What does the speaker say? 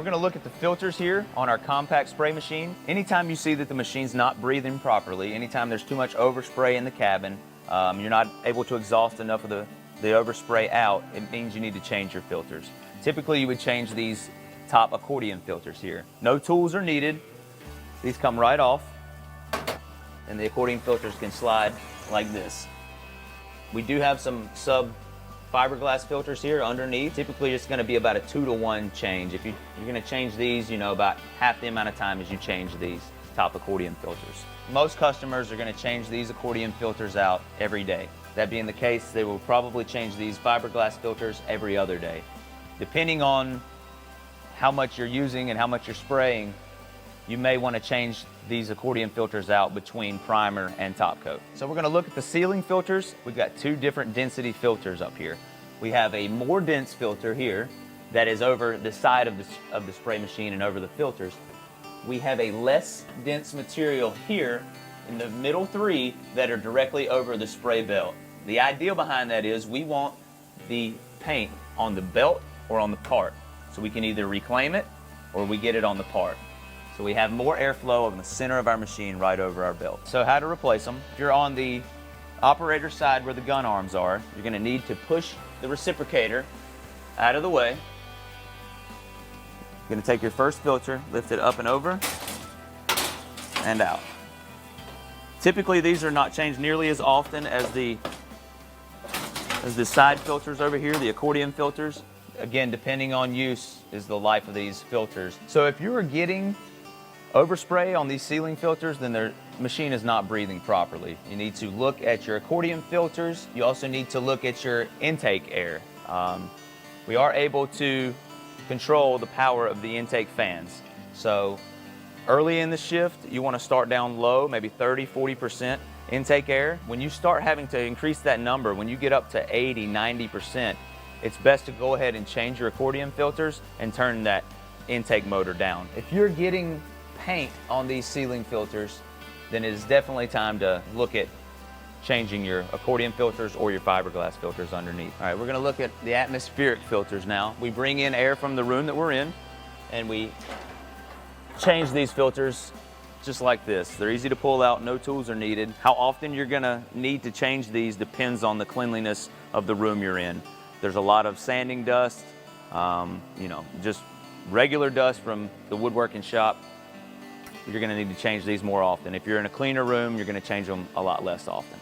We're going to look at the filters here on our compact spray machine. Anytime you see that the machine's not breathing properly, anytime there's too much overspray in the cabin, you're not able to exhaust enough of the overspray out, it means you need to change your filters. Typically you would change these top accordion filters here. No tools are needed. These come right off, and the accordion filters can slide like this. We do have some sub fiberglass filters here underneath. Typically it's going to be about a 2-to-1 change. If you're going to change these, about half the amount of time as you change these top accordion filters. Most customers are going to change these accordion filters out every day. That being the case, they will probably change these fiberglass filters every other day. Depending on how much you're using and how much you're spraying, you may want to change these accordion filters out between primer and top coat. So we're going to look at the sealing filters. We've got 2 different density filters up here. We have a more dense filter here that is over the side of the spray machine and over the filters. We have a less dense material here in the middle 3 that are directly over the spray belt. The idea behind that is we want the paint on the belt or on the part. So we can either reclaim it or we get it on the part. So we have more airflow in the center of our machine right over our belt. So how to replace them? If you're on the operator side where the gun arms are, you're going to need to push the reciprocator out of the way. You're going to take your first filter, lift it up and over, and out. Typically these are not changed nearly as often as the side filters over here, the accordion filters. Again, depending on use is the life of these filters. So if you are getting overspray on these sealing filters, then the machine is not breathing properly. You need to look at your accordion filters. You also need to look at your intake air. We are able to control the power of the intake fans. So early in the shift, you want to start down low, maybe 30–40% intake air. When you start having to increase that number, when you get up to 80–90%, it's best to go ahead and change your accordion filters and turn that intake motor down. If you're getting paint on these sealing filters, then it is definitely time to look at changing your accordion filters or your fiberglass filters underneath. All right, we're going to look at the atmospheric filters now. We bring in air from the room that we're in, and we change these filters just like this. They're easy to pull out, no tools are needed. How often you're going to need to change these depends on the cleanliness of the room you're in. There's a lot of sanding dust, just regular dust from the woodworking shop. You're going to need to change these more often. If you're in a cleaner room, you're going to change them a lot less often.